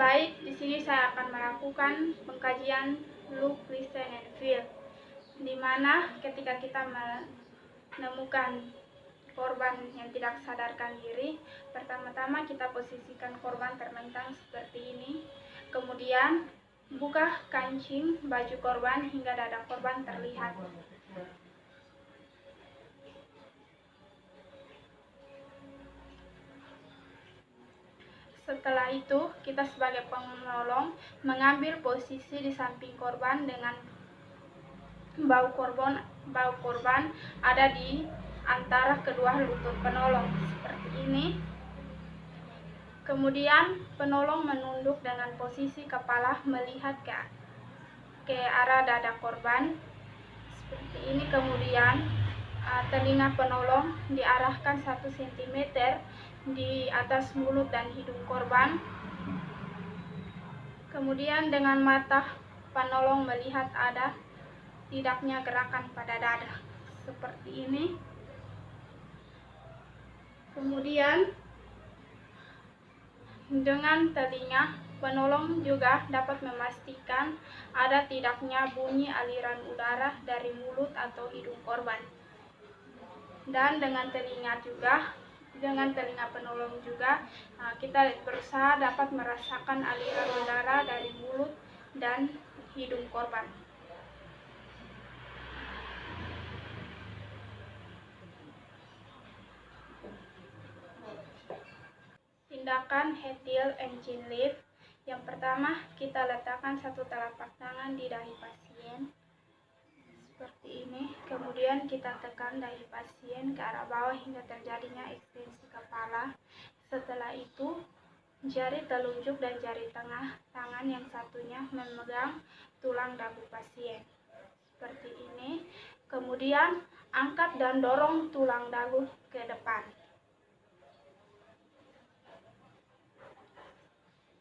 Baik, di sini saya akan melakukan pengkajian look, listen, and feel, di mana ketika kita menemukan korban yang tidak sadarkan diri, pertama-tama kita posisikan korban termentang seperti ini, kemudian buka kancing baju korban hingga dada korban terlihat. Setelah itu, kita sebagai penolong mengambil posisi di samping korban dengan bau korban ada di antara kedua lutut penolong seperti ini. Kemudian penolong menunduk dengan posisi kepala melihat ke arah dada korban seperti ini. Kemudian telinga penolong diarahkan 1 cm di atas mulut dan hidung korban. Kemudian dengan mata penolong melihat ada tidaknya gerakan pada dada seperti ini. Kemudian dengan telinga penolong juga dapat memastikan ada tidaknya bunyi aliran udara dari mulut atau hidung korban. Dan dengan telinga penolong juga kita berusaha dapat merasakan aliran udara dari mulut dan hidung korban. Tindakan head tilt and chin lift. Yang pertama, kita letakkan satu telapak tangan di dahi pasien seperti ini. Kemudian kita tekan dahi pasien ke arah bawah hingga terjadinya ekstensi kepala. Setelah itu, jari telunjuk dan jari tengah tangan yang satunya memegang tulang dagu pasien seperti ini. Kemudian angkat dan dorong tulang dagu ke depan.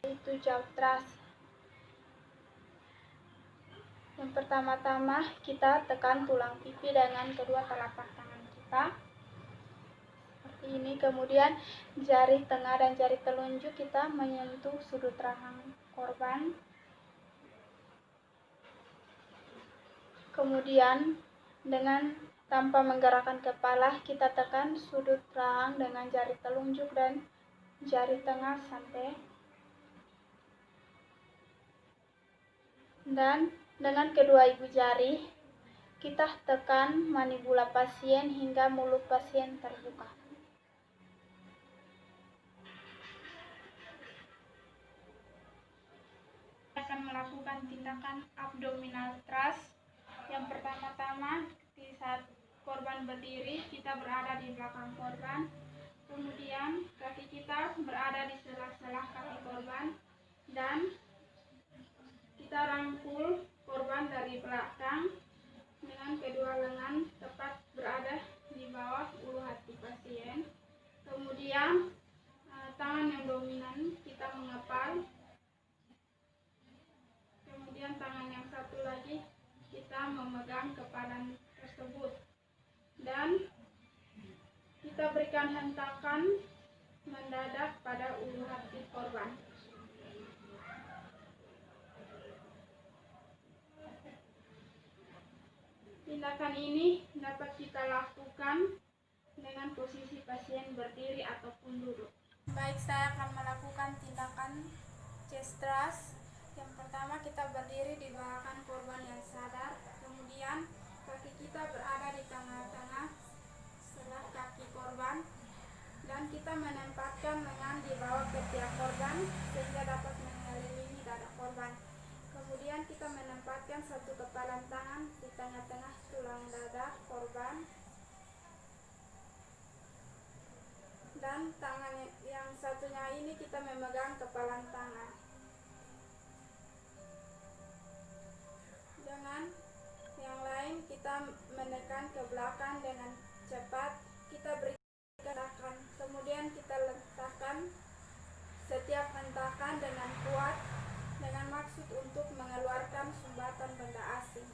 Itu jaw thrust. Yang pertama-tama kita tekan tulang pipi dengan kedua telapak tangan kita seperti ini. Kemudian jari tengah dan jari telunjuk kita menyentuh sudut rahang korban. Kemudian dengan tanpa menggerakkan kepala kita tekan sudut rahang dengan jari telunjuk dan jari tengah dan dengan kedua ibu jari kita tekan manibula pasien hingga mulut pasien terbuka. Akan melakukan tindakan abdominal thrust. Yang pertama-tama, di saat korban berdiri, kita berada di belakang korban. Kemudian kaki kita berada di sela-sela kaki korban dan kita rangkul korban dari belakang dengan kedua lengan tepat berada di bawah ulu hati pasien. Kemudian tangan yang dominan kita mengepal. Kemudian tangan yang satu lagi kita memegang kepalan tersebut dan kita berikan hentakan mendadak pada ulu hati korban. Tindakan ini dapat kita lakukan dengan posisi pasien berdiri ataupun duduk. Baik, saya akan melakukan tindakan chest thrust. Yang pertama, kita berdiri di belakang korban yang sadar. Kemudian kaki kita berada di tengah-tengah setelah kaki korban dan kita menempatkan lengan di bawah ketiak korban sehingga dapat mengelilingi dada korban. Kemudian kita menempatkan satu kepalan tangan di tengah-tengah tulang dada korban dan tangan yang satunya ini kita memegang kepalan tangan. Dengan yang lain kita menekan ke belakang dengan cepat. Kita berikan hentakan, kemudian kita letakkan setiap hentakan dengan kuat dengan maksud untuk mengeluarkan sumbatan benda asing.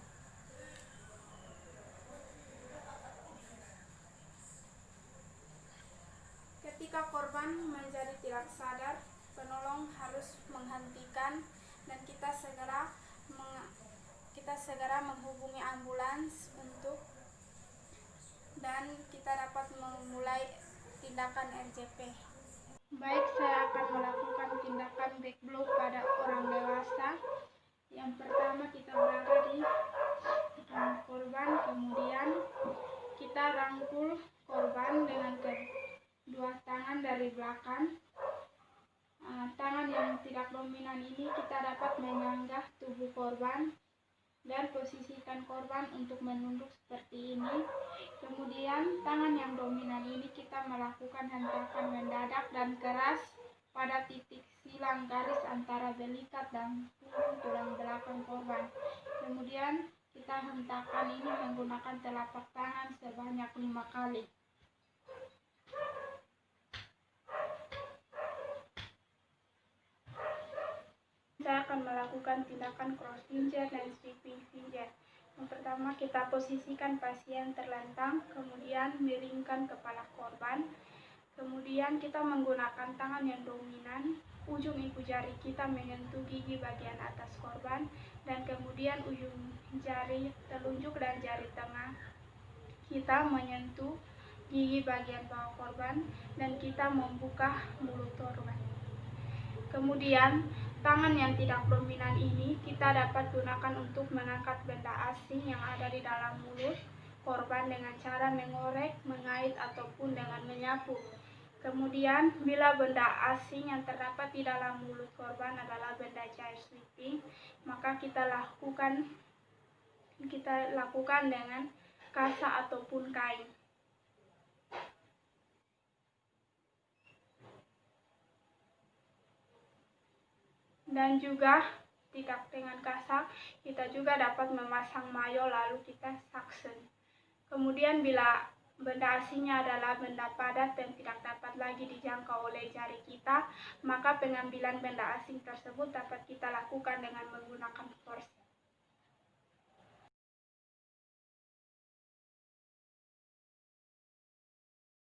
Ketika korban menjadi tidak sadar, penolong harus menghentikan dan kita segera menghubungi ambulans dan kita dapat memulai tindakan RJP. Baik, saya akan melakukan tindakan back blow pada orang dewasa. Yang pertama, kita berada di depan korban, kemudian kita rangkul korban dengan kedua tangan dari belakang. Tangan yang tidak dominan ini kita dapat menyanggah tubuh korban dan posisikan korban untuk menunduk seperti ini. Kemudian tangan yang dominan ini kita melakukan hentakan mendadak dan keras pada titik silang garis antara belikat dan tulang belakang korban. Kemudian kita hentakan ini menggunakan telapak tangan sebanyak 5 kali. Saya akan melakukan tindakan cross finger dan sweeping finger. Yang pertama, kita posisikan pasien terlentang, kemudian miringkan kepala korban. Kemudian kita menggunakan tangan yang dominan, ujung ibu jari kita menyentuh gigi bagian atas korban, dan kemudian ujung jari telunjuk dan jari tengah kita menyentuh gigi bagian bawah korban, dan kita membuka mulut korban. Kemudian, tangan yang tidak dominan ini kita dapat gunakan untuk mengangkat benda asing yang ada di dalam mulut korban dengan cara mengorek, mengait, ataupun dengan menyapu. Kemudian, bila benda asing yang terdapat di dalam mulut korban adalah benda cair sweeping, maka kita lakukan dengan kasa ataupun kain. Dan juga tidak dengan kasa, kita juga dapat memasang mayo lalu kita saksen. Kemudian bila benda asingnya adalah benda padat dan tidak dapat lagi dijangkau oleh jari kita, maka pengambilan benda asing tersebut dapat kita lakukan dengan menggunakan forceps.